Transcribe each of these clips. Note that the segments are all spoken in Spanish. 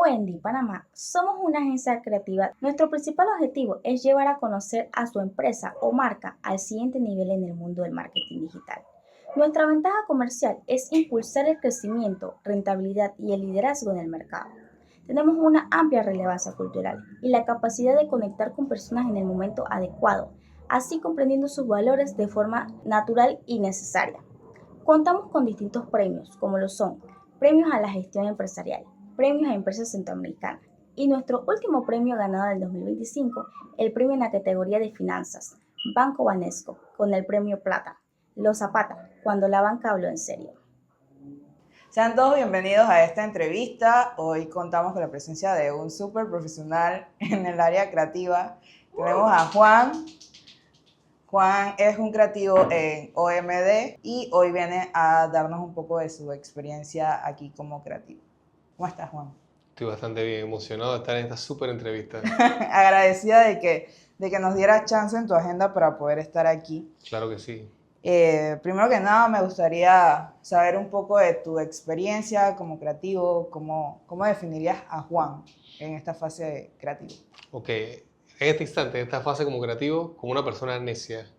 OND Panamá somos una agencia creativa. Nuestro principal objetivo es llevar a conocer a su empresa o marca al siguiente nivel en el mundo del marketing digital. Nuestra ventaja comercial es impulsar el crecimiento, rentabilidad y el liderazgo en el mercado. Tenemos una amplia relevancia cultural y la capacidad de conectar con personas en el momento adecuado, así comprendiendo sus valores de forma natural y necesaria. Contamos con distintos premios, como lo son premios a la gestión empresarial, premios a empresas centroamericanas y nuestro último premio ganado del 2025, el premio en la categoría de finanzas, Banco Banesco, con el premio Plata, Los Zapata, cuando la banca habló en serio. Sean todos bienvenidos a esta entrevista. Hoy contamos con la presencia de un súper profesional en el área creativa. Tenemos a Juan. Juan es un creativo en OMD y hoy viene a darnos un poco de su experiencia aquí como creativo. ¿Cómo estás, Juan? Estoy bastante bien, emocionado de estar en esta súper entrevista. Agradecida de que nos dieras chance en tu agenda para poder estar aquí. Claro que sí. Primero que nada, me gustaría saber un poco de tu experiencia como creativo, cómo definirías a Juan en esta fase creativa. Ok, en este instante, en esta fase como creativo, como una persona necia.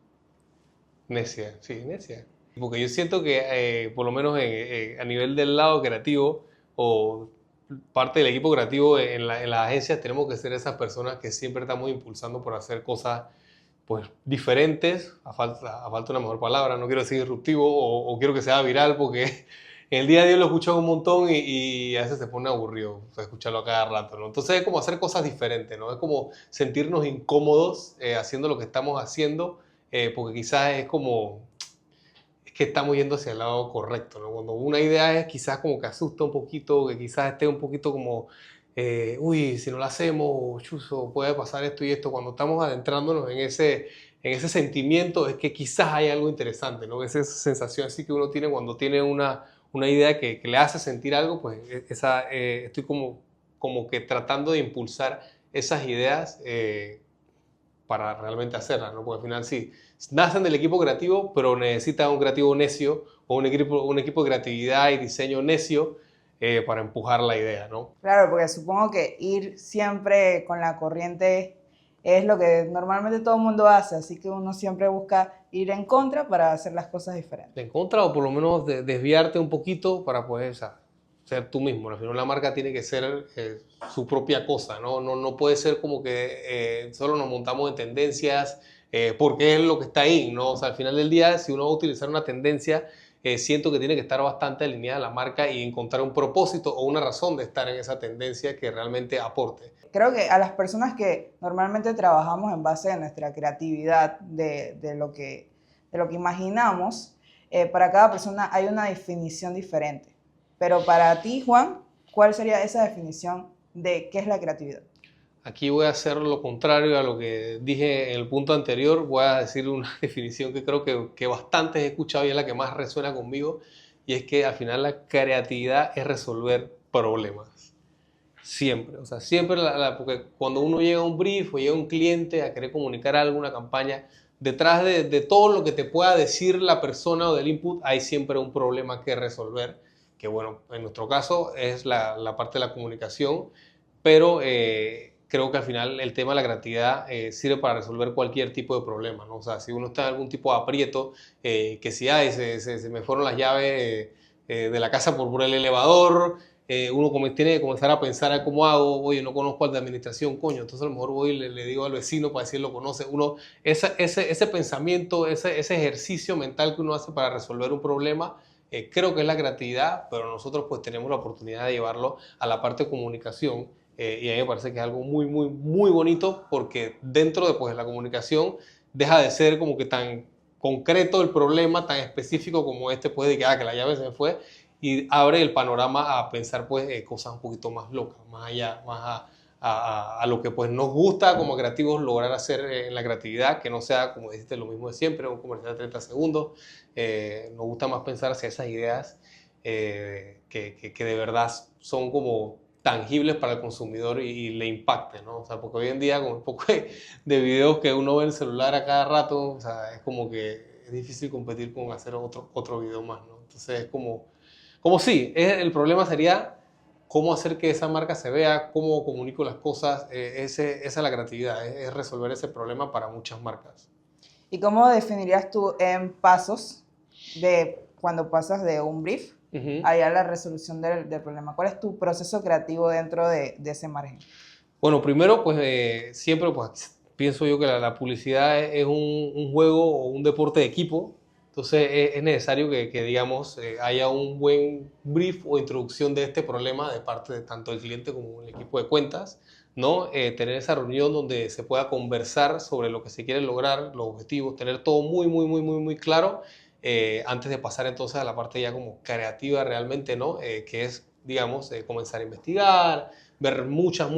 Necia, sí, necia. Porque yo siento que, por lo menos a nivel del lado creativo o parte del equipo creativo en las agencias, tenemos que ser esas personas que siempre estamos impulsando por hacer cosas pues diferentes, a falta una mejor palabra, no quiero decir disruptivo o quiero que sea viral porque en el día a día lo escucho un montón y a veces se pone aburrido, o sea, escucharlo a cada rato, ¿no? Entonces es como hacer cosas diferentes, ¿no? Es como sentirnos incómodos haciendo lo que estamos haciendo, porque quizás es que estamos yendo hacia el lado correcto, ¿no? Cuando una idea es quizás como que asusta un poquito, que quizás esté un poquito como, uy, si no lo hacemos, chuzo, puede pasar esto y esto. Cuando estamos adentrándonos en ese sentimiento es que quizás hay algo interesante, ¿no? Esa sensación así que uno tiene cuando tiene una idea que le hace sentir algo, pues estoy como que tratando de impulsar esas ideas para realmente hacerlas, ¿no? Porque al final sí, nacen del equipo creativo, pero necesitan un creativo necio o un equipo de creatividad y diseño necio para empujar la idea, ¿no? Claro, porque supongo que ir siempre con la corriente es lo que normalmente todo el mundo hace, así que uno siempre busca ir en contra para hacer las cosas diferentes. En contra o por lo menos desviarte un poquito para poder, o sea, ser tú mismo. Al final la marca tiene que ser su propia cosa, ¿no? No puede ser como que solo nos montamos en tendencias porque es lo que está ahí, ¿no? O sea, al final del día, si uno va a utilizar una tendencia, siento que tiene que estar bastante alineada la marca y encontrar un propósito o una razón de estar en esa tendencia que realmente aporte. Creo que a las personas que normalmente trabajamos en base a nuestra creatividad, de lo que imaginamos, para cada persona hay una definición diferente. Pero para ti, Juan, ¿cuál sería esa definición de qué es la creatividad? Aquí voy a hacer lo contrario a lo que dije en el punto anterior. Voy a decir una definición que creo que bastantes he escuchado y es la que más resuena conmigo. Y es que al final la creatividad es resolver problemas. Siempre. O sea, siempre, porque cuando uno llega a un brief o llega a un cliente a querer comunicar algo, una campaña, detrás de todo lo que te pueda decir la persona o del input, hay siempre un problema que resolver. Que bueno, en nuestro caso es la parte de la comunicación, pero creo que al final el tema de la creatividad sirve para resolver cualquier tipo de problema, ¿no? O sea, si uno está en algún tipo de aprieto, que si hay, se me fueron las llaves de la casa por el elevador, uno tiene que comenzar a pensar a cómo hago, oye, no conozco al de administración, coño, entonces a lo mejor voy y le digo al vecino para decir lo conoce. Ese pensamiento, ese ejercicio mental que uno hace para resolver un problema, creo que es la creatividad, pero nosotros pues tenemos la oportunidad de llevarlo a la parte de comunicación. Y a mí me parece que es algo muy, muy, muy bonito porque dentro de pues, la comunicación deja de ser como que tan concreto el problema, tan específico como este, pues de que la llave se me fue, y abre el panorama a pensar pues cosas un poquito más locas, más allá, a lo que pues nos gusta como creativos lograr hacer en la creatividad, que no sea, como dijiste, lo mismo de siempre, un comercial de 30 segundos. Nos gusta más pensar hacia esas ideas que de verdad son como tangibles para el consumidor y le impacten, ¿no? O sea, porque hoy en día con un poco de videos que uno ve en el celular a cada rato, o sea, es como que es difícil competir con hacer otro video más, ¿no? Entonces es como sí, el problema sería cómo hacer que esa marca se vea, cómo comunico las cosas, esa es la creatividad, es resolver ese problema para muchas marcas. ¿Y cómo definirías tú en pasos de cuando pasas de un brief allá a la resolución del problema? ¿Cuál es tu proceso creativo dentro de ese margen? Bueno, primero, pues siempre pues, pienso yo que la publicidad es un juego o un deporte de equipo. Entonces es necesario que digamos, haya un buen brief o introducción de este problema de parte de tanto del cliente como del equipo de cuentas, ¿no? Tener esa reunión donde se pueda conversar sobre lo que se quiere lograr, los objetivos, tener todo muy claro antes de pasar entonces a la parte ya como creativa realmente, ¿no? Que es, digamos, comenzar a investigar, ver muchas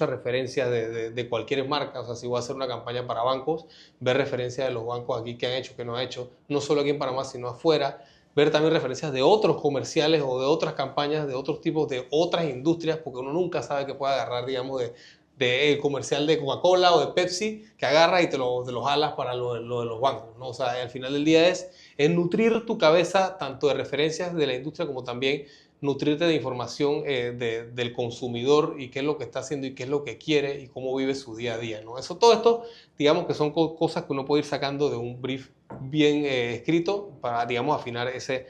referencias de cualquier marca. O sea, si voy a hacer una campaña para bancos, ver referencias de los bancos aquí que han hecho, que no han hecho, no solo aquí en Panamá, sino afuera. Ver también referencias de otros comerciales o de otras campañas, de otros tipos, de otras industrias, porque uno nunca sabe que puede agarrar, digamos, de el comercial de Coca-Cola o de Pepsi, que agarra y te los jalas para lo de los bancos, ¿no? O sea, al final del día es nutrir tu cabeza tanto de referencias de la industria como también nutrirte de información del consumidor y qué es lo que está haciendo y qué es lo que quiere y cómo vive su día a día, ¿no? Todo esto, digamos que son cosas que uno puede ir sacando de un brief bien escrito para, digamos, afinar ese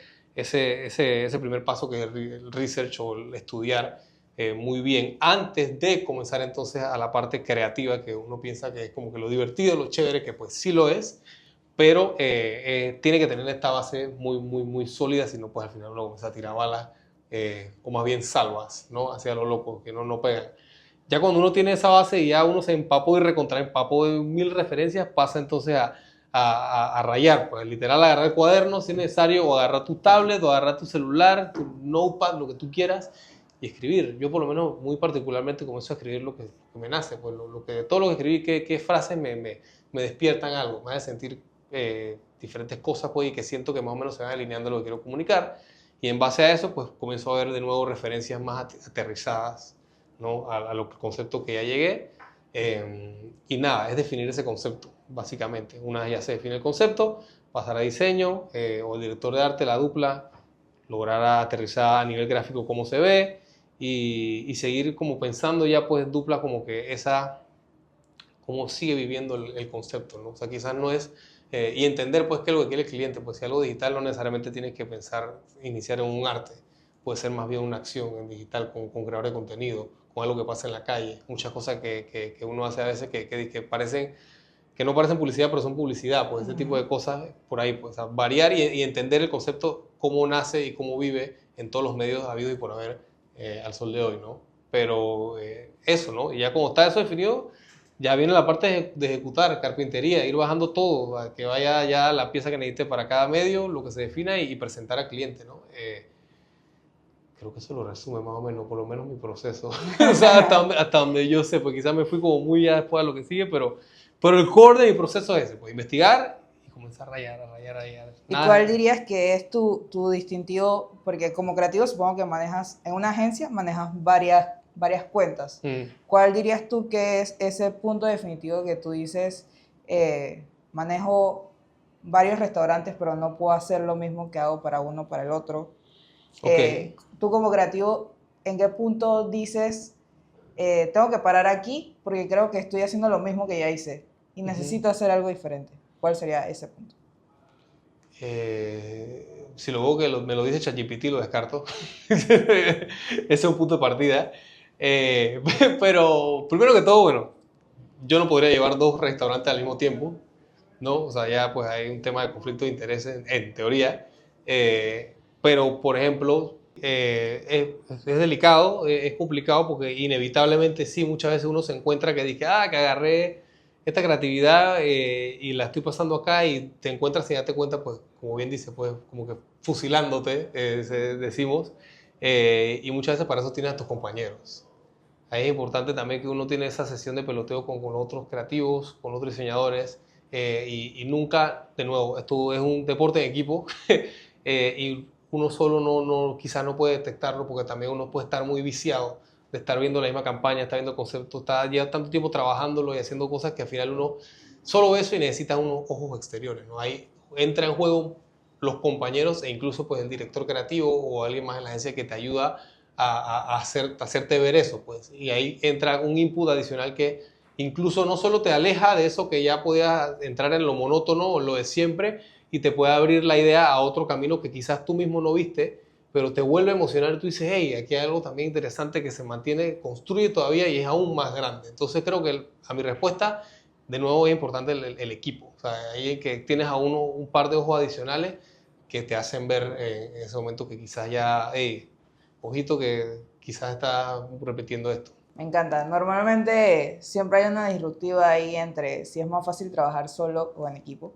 primer paso que es el research o el estudiar muy bien antes de comenzar entonces a la parte creativa que uno piensa que es como que lo divertido, lo chévere, que pues sí lo es, pero tiene que tener esta base muy sólida, si no pues al final uno comienza a tirar balas o más bien salvas, ¿no? Hacia lo loco, que no pegan. Ya cuando uno tiene esa base y ya uno se empapó y recontraempapó de 1000 referencias, pasa entonces a rayar, pues literal agarrar el cuaderno si es necesario, o agarrar tu tablet, o agarrar tu celular, tu notepad, lo que tú quieras, y escribir. Yo por lo menos muy particularmente comienzo a escribir lo que me nace, pues todo lo que escribí, qué frases me despiertan algo, me hace sentir diferentes cosas, pues, y que siento que más o menos se van alineando a lo que quiero comunicar. Y en base a eso, pues comienzo a ver de nuevo referencias más aterrizadas, ¿no? a los conceptos que ya llegué. Y nada, es definir ese concepto, básicamente. Una vez ya se define el concepto, pasar a diseño o el director de arte, la dupla, lograr aterrizar a nivel gráfico cómo se ve y seguir como pensando ya pues dupla como que cómo sigue viviendo el concepto, ¿no? O sea, quizás no es y entender pues qué es lo que quiere el cliente, pues si algo digital no necesariamente tienes que pensar, iniciar en un arte, puede ser más bien una acción en digital con creador de contenido, con algo que pasa en la calle, muchas cosas que uno hace a veces que parecen, que no parecen publicidad, pero son publicidad, pues ese tipo de cosas por ahí, pues variar y entender el concepto, cómo nace y cómo vive en todos los medios habidos y por haber al sol de hoy, ¿no? Pero eso, ¿no? Y ya como está eso definido, ya viene la parte de ejecutar, carpintería, ir bajando todo, a que vaya ya la pieza que necesite para cada medio, lo que se defina y presentar al cliente, ¿no? Creo que eso lo resume más o menos, por lo menos mi proceso. O sea, hasta donde yo sé, pues quizás me fui como muy ya después de lo que sigue, pero el core de mi proceso es ese, pues investigar y comenzar a rayar. ¿Y cuál dirías que es tu distintivo? Porque como creativo supongo que manejas, en una agencia manejas varias cuentas. ¿Cuál dirías tú que es ese punto definitivo que tú dices, manejo varios restaurantes, pero no puedo hacer lo mismo que hago para uno, para el otro? Okay. Tú como creativo, ¿en qué punto dices, tengo que parar aquí porque creo que estoy haciendo lo mismo que ya hice y necesito hacer algo diferente? ¿Cuál sería ese punto? Si lo veo que me lo dice ChatGPT, lo descarto. Ese es un punto de partida. Pero primero que todo, bueno, yo no podría llevar 2 restaurantes al mismo tiempo, ¿no? O sea, ya pues hay un tema de conflicto de intereses en teoría. Pero, por ejemplo, es delicado, es complicado porque inevitablemente sí, muchas veces uno se encuentra que dice, que agarré esta creatividad y la estoy pasando acá y te encuentras y date cuenta, pues, como bien dice, pues, como que fusilándote, decimos, y muchas veces para eso tienes a tus compañeros. Ahí es importante también que uno tiene esa sesión de peloteo con otros creativos, con otros diseñadores, y nunca, de nuevo, esto es un deporte en equipo, y uno solo quizás no puede detectarlo porque también uno puede estar muy viciado de estar viendo la misma campaña, estar viendo conceptos, está ya tanto tiempo trabajándolo y haciendo cosas que al final uno solo eso y necesita unos ojos exteriores, ¿no? Ahí entra en juego los compañeros e incluso pues el director creativo o alguien más en la agencia que te ayuda a hacerte ver eso, pues. Y ahí entra un input adicional que incluso no solo te aleja de eso que ya podías entrar en lo monótono o lo de siempre y te puede abrir la idea a otro camino que quizás tú mismo no viste, pero te vuelve a emocionar y tú dices, hey, aquí hay algo también interesante que se mantiene, construye todavía y es aún más grande. Entonces creo que a mi respuesta, de nuevo es importante el equipo. O sea, ahí que tienes a uno un par de ojos adicionales que te hacen ver en ese momento que quizás ya, hey, ojito que quizás está repitiendo esto. Me encanta. Normalmente siempre hay una disruptiva ahí entre si es más fácil trabajar solo o en equipo.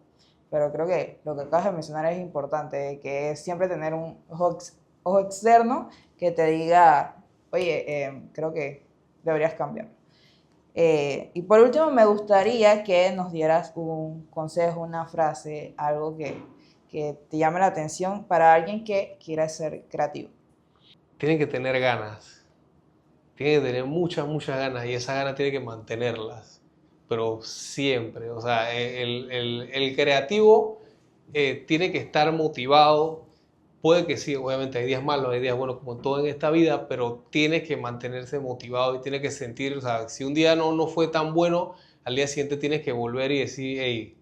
Pero creo que lo que acabas de mencionar es importante, que es siempre tener un ojo externo que te diga, oye, creo que deberías cambiar. Y por último, me gustaría que nos dieras un consejo, una frase, algo que te llame la atención para alguien que quiera ser creativo. Tienen que tener ganas, tienen que tener muchas, muchas ganas y esa gana tiene que mantenerlas, pero siempre. O sea, el creativo tiene que estar motivado. Puede que sí, obviamente hay días malos, hay días buenos como todo en esta vida, pero tiene que mantenerse motivado y tiene que sentir, o sea, si un día no fue tan bueno, al día siguiente tienes que volver y decir, hey,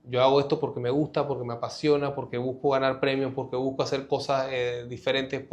yo hago esto porque me gusta, porque me apasiona, porque busco ganar premios, porque busco hacer cosas diferentes,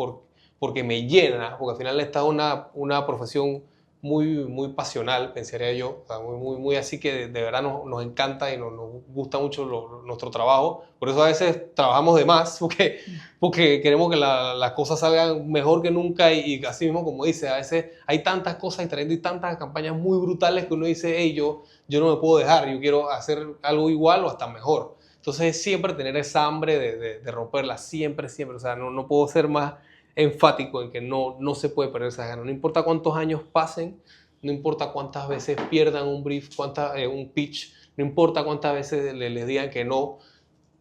porque me llena, porque al final esta es una profesión muy, muy pasional, pensaría yo, o sea, muy así que de verdad nos encanta y nos gusta mucho nuestro trabajo. Por eso a veces trabajamos de más, porque queremos que las cosas salgan mejor que nunca y así mismo como dice, a veces hay tantas cosas y trayendo y tantas campañas muy brutales que uno dice, hey, yo no me puedo dejar, yo quiero hacer algo igual o hasta mejor. Entonces siempre tener esa hambre de romperla, siempre, siempre. O sea, no puedo ser más enfático en que no se puede perder esas ganas. No importa cuántos años pasen, no importa cuántas veces pierdan un brief, un pitch, no importa cuántas veces les digan que no,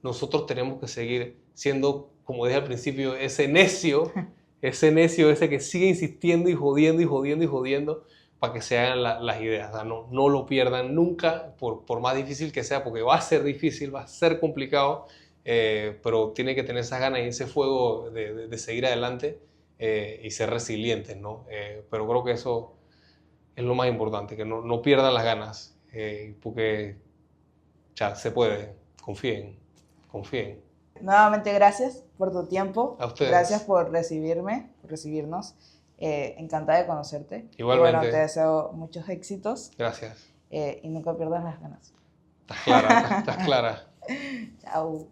nosotros tenemos que seguir siendo, como dije al principio, ese que sigue insistiendo y jodiendo y jodiendo y jodiendo para que se hagan las ideas. O sea, no lo pierdan nunca, por más difícil que sea, porque va a ser difícil, va a ser complicado, pero tiene que tener esas ganas y ese fuego de seguir adelante y ser resilientes, ¿no? Pero creo que eso es lo más importante, que no pierdan las ganas, porque ya se puede, confíen. Nuevamente, gracias por tu tiempo. A ustedes. Gracias por recibirnos. Encantada de conocerte. Igualmente. Y bueno, te deseo muchos éxitos. Gracias. Y nunca pierdas las ganas. Estás clara, estás clara. Chao.